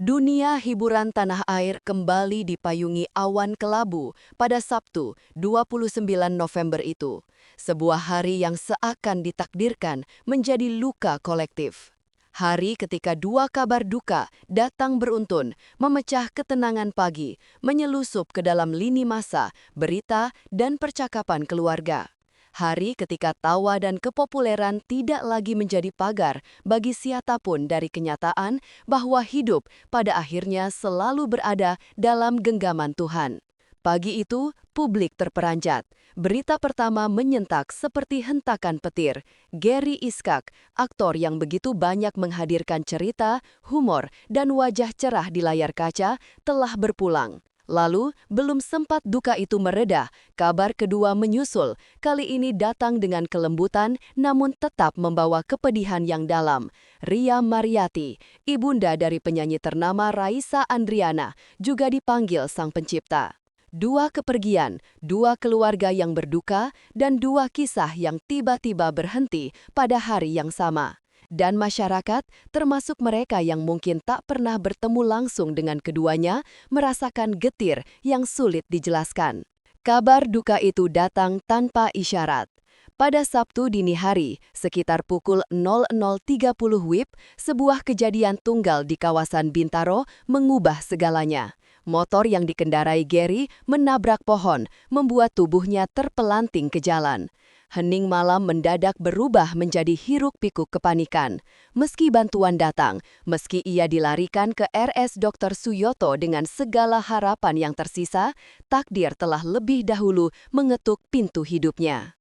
Dunia hiburan tanah air kembali dipayungi awan kelabu pada Sabtu, 29 November itu. Sebuah hari yang seakan ditakdirkan menjadi luka kolektif. Hari ketika dua kabar duka datang beruntun, memecah ketenangan pagi, menyelusup ke dalam lini masa, berita, dan percakapan keluarga. Hari ketika tawa dan kepopuleran tidak lagi menjadi pagar bagi siapapun dari kenyataan bahwa hidup pada akhirnya selalu berada dalam genggaman Tuhan. Pagi itu, publik terperanjat. Berita pertama menyentak seperti hentakan petir. Gary Iskak, aktor yang begitu banyak menghadirkan cerita, humor, dan wajah cerah di layar kaca, telah berpulang. Lalu, belum sempat duka itu mereda, kabar kedua menyusul. Kali ini datang dengan kelembutan, namun tetap membawa kepedihan yang dalam. Ria Mariati, ibunda dari penyanyi ternama Raisa Andriana, juga dipanggil Sang Pencipta. Dua kepergian, dua keluarga yang berduka, dan dua kisah yang tiba-tiba berhenti pada hari yang sama. Dan masyarakat, termasuk mereka yang mungkin tak pernah bertemu langsung dengan keduanya, merasakan getir yang sulit dijelaskan. Kabar duka itu datang tanpa isyarat. Pada Sabtu dini hari, sekitar pukul 00.30 WIB, sebuah kejadian tunggal di kawasan Bintaro mengubah segalanya. Motor yang dikendarai Gary menabrak pohon, membuat tubuhnya terpelanting ke jalan. Hening malam mendadak berubah menjadi hiruk-pikuk kepanikan. Meski bantuan datang, meski ia dilarikan ke RS Dr. Suyoto dengan segala harapan yang tersisa, takdir telah lebih dahulu mengetuk pintu hidupnya.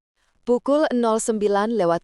Pukul 09.24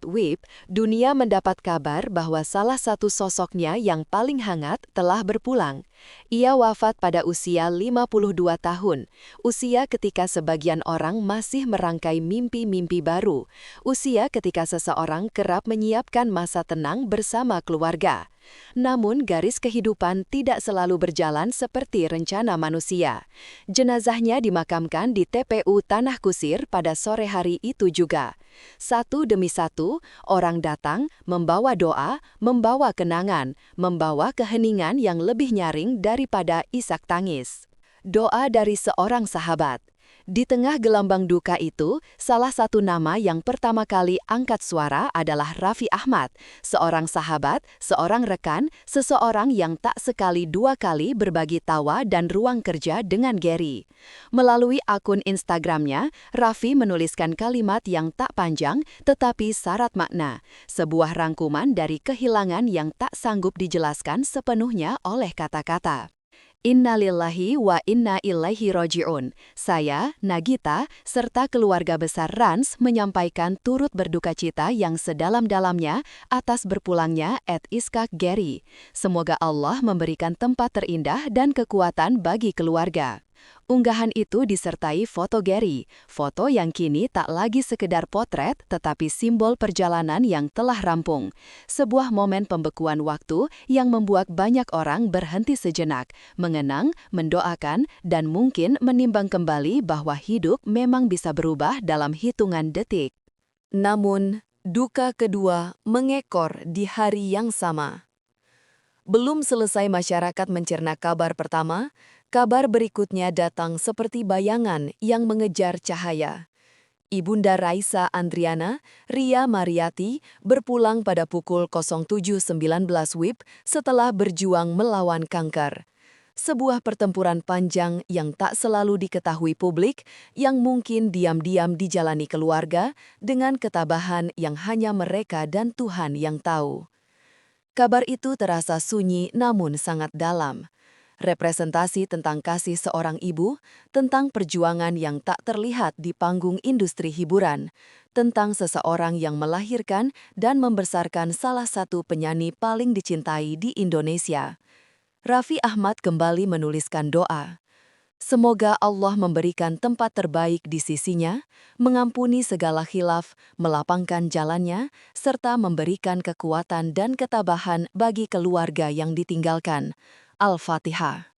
WIB, dunia mendapat kabar bahwa salah satu sosoknya yang paling hangat telah berpulang. Ia wafat pada usia 52 tahun, usia ketika sebagian orang masih merangkai mimpi-mimpi baru, usia ketika seseorang kerap menyiapkan masa tenang bersama keluarga. Namun garis kehidupan tidak selalu berjalan seperti rencana manusia. Jenazahnya dimakamkan di TPU Tanah Kusir pada sore hari itu juga. Satu demi satu, orang datang membawa doa, membawa kenangan, membawa keheningan yang lebih nyaring daripada isak tangis. Doa dari seorang sahabat. Di tengah gelambang duka itu, salah satu nama yang pertama kali angkat suara adalah Raffi Ahmad, seorang sahabat, seorang rekan, seseorang yang tak sekali dua kali berbagi tawa dan ruang kerja dengan Gary. Melalui akun Instagramnya, Raffi menuliskan kalimat yang tak panjang tetapi syarat makna, sebuah rangkuman dari kehilangan yang tak sanggup dijelaskan sepenuhnya oleh kata-kata. Innalillahi wa inna ilaihi roji'un. Saya, Nagita, serta keluarga besar Rans menyampaikan turut berduka cita yang sedalam-dalamnya atas berpulangnya Iskak Gary. Semoga Allah memberikan tempat terindah dan kekuatan bagi keluarga. Unggahan itu disertai foto Gary, foto yang kini tak lagi sekedar potret tetapi simbol perjalanan yang telah rampung. Sebuah momen pembekuan waktu yang membuat banyak orang berhenti sejenak, mengenang, mendoakan, dan mungkin menimbang kembali bahwa hidup memang bisa berubah dalam hitungan detik. Namun, duka kedua mengekor di hari yang sama. Belum selesai masyarakat mencerna kabar pertama, kabar berikutnya datang seperti bayangan yang mengejar cahaya. Ibunda Raisa Andriana, Ria Mariati, berpulang pada pukul 07.19 WIB setelah berjuang melawan kanker. Sebuah pertempuran panjang yang tak selalu diketahui publik, yang mungkin diam-diam dijalani keluarga dengan ketabahan yang hanya mereka dan Tuhan yang tahu. Kabar itu terasa sunyi namun sangat dalam. Representasi tentang kasih seorang ibu, tentang perjuangan yang tak terlihat di panggung industri hiburan, tentang seseorang yang melahirkan dan membesarkan salah satu penyanyi paling dicintai di Indonesia. Raffi Ahmad kembali menuliskan doa. Semoga Allah memberikan tempat terbaik di sisinya, mengampuni segala khilaf, melapangkan jalannya, serta memberikan kekuatan dan ketabahan bagi keluarga yang ditinggalkan. Al-Fatihah.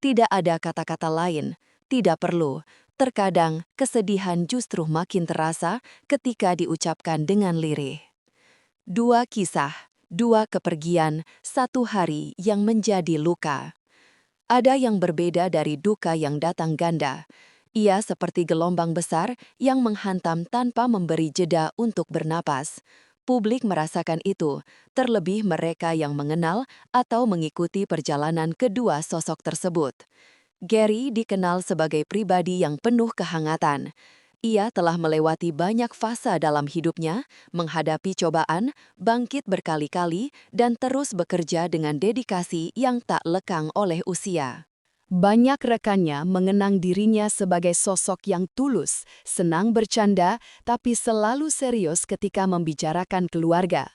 Tidak ada kata-kata lain, tidak perlu. Terkadang, kesedihan justru makin terasa ketika diucapkan dengan lirih. Dua kisah, Dua kepergian, satu hari yang menjadi luka. Ada yang berbeda dari duka yang datang ganda. Ia seperti gelombang besar yang menghantam tanpa memberi jeda untuk bernapas. Publik merasakan itu, terlebih mereka yang mengenal atau mengikuti perjalanan kedua sosok tersebut. Gary dikenal sebagai pribadi yang penuh kehangatan. Ia telah melewati banyak fase dalam hidupnya, menghadapi cobaan, bangkit berkali-kali, dan terus bekerja dengan dedikasi yang tak lekang oleh usia. Banyak rekannya mengenang dirinya sebagai sosok yang tulus, senang bercanda, tapi selalu serius ketika membicarakan keluarga.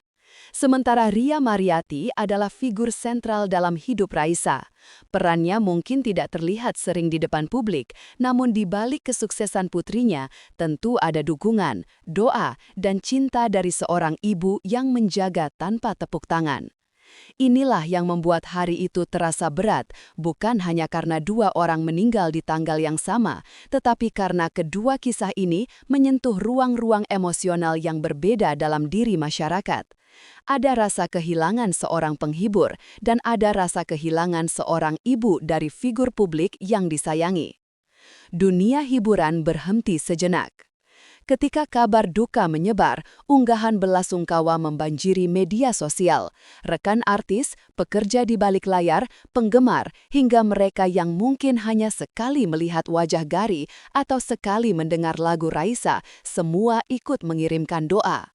Sementara Ria Mariati adalah figur sentral dalam hidup Raisa. Perannya mungkin tidak terlihat sering di depan publik, namun di balik kesuksesan putrinya tentu ada dukungan, doa, dan cinta dari seorang ibu yang menjaga tanpa tepuk tangan. Inilah yang membuat hari itu terasa berat, bukan hanya karena dua orang meninggal di tanggal yang sama, tetapi karena kedua kisah ini menyentuh ruang-ruang emosional yang berbeda dalam diri masyarakat. Ada rasa kehilangan seorang penghibur, dan ada rasa kehilangan seorang ibu dari figur publik yang disayangi. Dunia hiburan berhenti sejenak. Ketika kabar duka menyebar, unggahan belasungkawa membanjiri media sosial. Rekan artis, pekerja di balik layar, penggemar, hingga mereka yang mungkin hanya sekali melihat wajah Gary atau sekali mendengar lagu Raisa, semua ikut mengirimkan doa.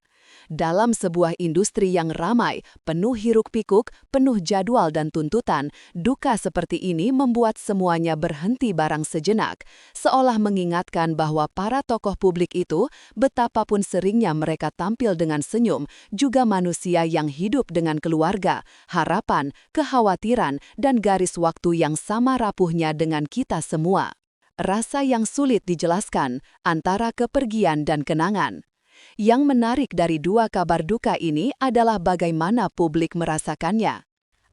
Dalam sebuah industri yang ramai, penuh hiruk-pikuk, penuh jadwal dan tuntutan, duka seperti ini membuat semuanya berhenti barang sejenak, seolah mengingatkan bahwa para tokoh publik itu, betapapun seringnya mereka tampil dengan senyum, juga manusia yang hidup dengan keluarga, harapan, kekhawatiran, dan garis waktu yang sama rapuhnya dengan kita semua. Rasa yang sulit dijelaskan antara kepergian dan kenangan. Yang menarik dari dua kabar duka ini adalah bagaimana publik merasakannya.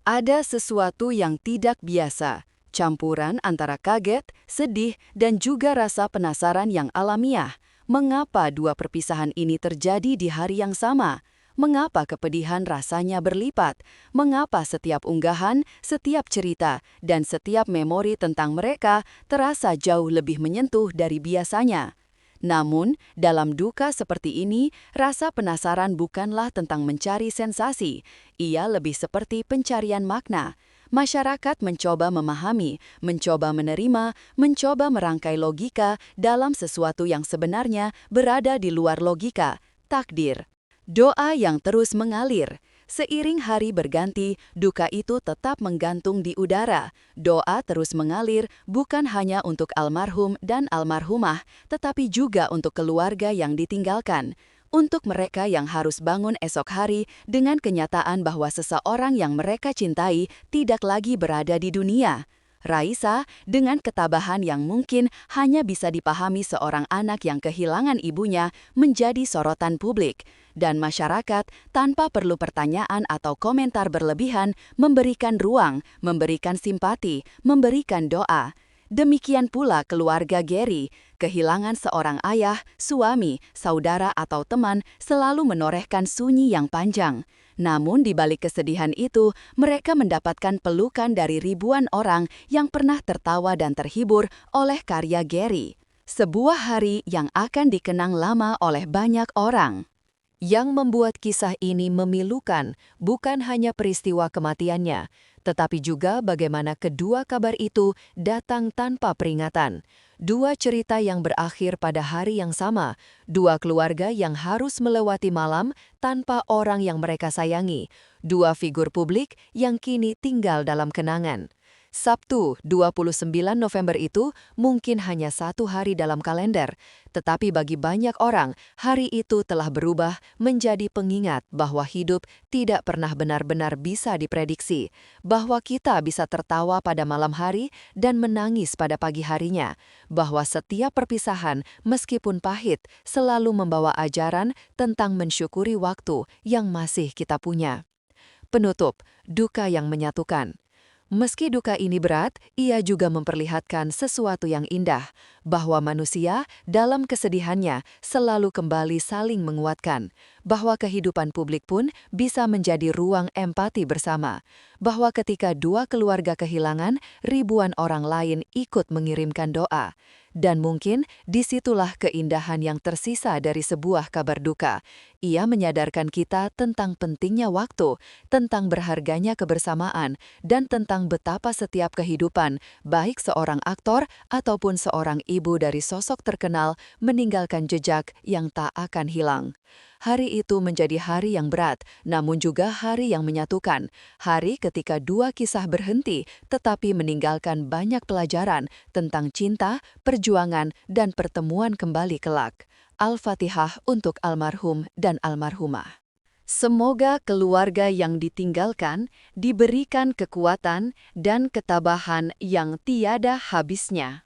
Ada sesuatu yang tidak biasa, campuran antara kaget, sedih, dan juga rasa penasaran yang alamiah. Mengapa dua perpisahan ini terjadi di hari yang sama? Mengapa kepedihan rasanya berlipat? Mengapa setiap unggahan, setiap cerita, dan setiap memori tentang mereka terasa jauh lebih menyentuh dari biasanya? Namun, dalam duka seperti ini, rasa penasaran bukanlah tentang mencari sensasi. Ia lebih seperti pencarian makna. Masyarakat mencoba memahami, mencoba menerima, mencoba merangkai logika dalam sesuatu yang sebenarnya berada di luar logika, takdir. Doa yang terus mengalir. Seiring hari berganti, duka itu tetap menggantung di udara. Doa terus mengalir bukan hanya untuk almarhum dan almarhumah, tetapi juga untuk keluarga yang ditinggalkan. Untuk mereka yang harus bangun esok hari dengan kenyataan bahwa seseorang yang mereka cintai tidak lagi berada di dunia. Raisa, dengan ketabahan yang mungkin hanya bisa dipahami seorang anak yang kehilangan ibunya, menjadi sorotan publik. Dan masyarakat, tanpa perlu pertanyaan atau komentar berlebihan, memberikan ruang, memberikan simpati, memberikan doa. Demikian pula keluarga Gary, kehilangan seorang ayah, suami, saudara atau teman selalu menorehkan sunyi yang panjang. Namun di balik kesedihan itu, mereka mendapatkan pelukan dari ribuan orang yang pernah tertawa dan terhibur oleh karya Gary. Sebuah hari yang akan dikenang lama oleh banyak orang. Yang membuat kisah ini memilukan bukan hanya peristiwa kematiannya, tetapi juga bagaimana kedua kabar itu datang tanpa peringatan. Dua cerita yang berakhir pada hari yang sama, dua keluarga yang harus melewati malam tanpa orang yang mereka sayangi, dua figur publik yang kini tinggal dalam kenangan. Sabtu, 29 November itu mungkin hanya satu hari dalam kalender, tetapi bagi banyak orang, hari itu telah berubah menjadi pengingat bahwa hidup tidak pernah benar-benar bisa diprediksi, bahwa kita bisa tertawa pada malam hari dan menangis pada pagi harinya, bahwa setiap perpisahan, meskipun pahit, selalu membawa ajaran tentang mensyukuri waktu yang masih kita punya. Penutup, duka yang menyatukan. Meski duka ini berat, ia juga memperlihatkan sesuatu yang indah, bahwa manusia dalam kesedihannya selalu kembali saling menguatkan, bahwa kehidupan publik pun bisa menjadi ruang empati bersama, bahwa ketika dua keluarga kehilangan, ribuan orang lain ikut mengirimkan doa. Dan mungkin disitulah keindahan yang tersisa dari sebuah kabar duka. Ia menyadarkan kita tentang pentingnya waktu, tentang berharganya kebersamaan, dan tentang betapa setiap kehidupan, baik seorang aktor ataupun seorang ibu dari sosok terkenal, meninggalkan jejak yang tak akan hilang. Hari itu menjadi hari yang berat, namun juga hari yang menyatukan. Hari ketika dua kisah berhenti, tetapi meninggalkan banyak pelajaran tentang cinta, perjuangan, dan pertemuan kembali kelak. Al-Fatihah untuk almarhum dan almarhumah. Semoga keluarga yang ditinggalkan diberikan kekuatan dan ketabahan yang tiada habisnya.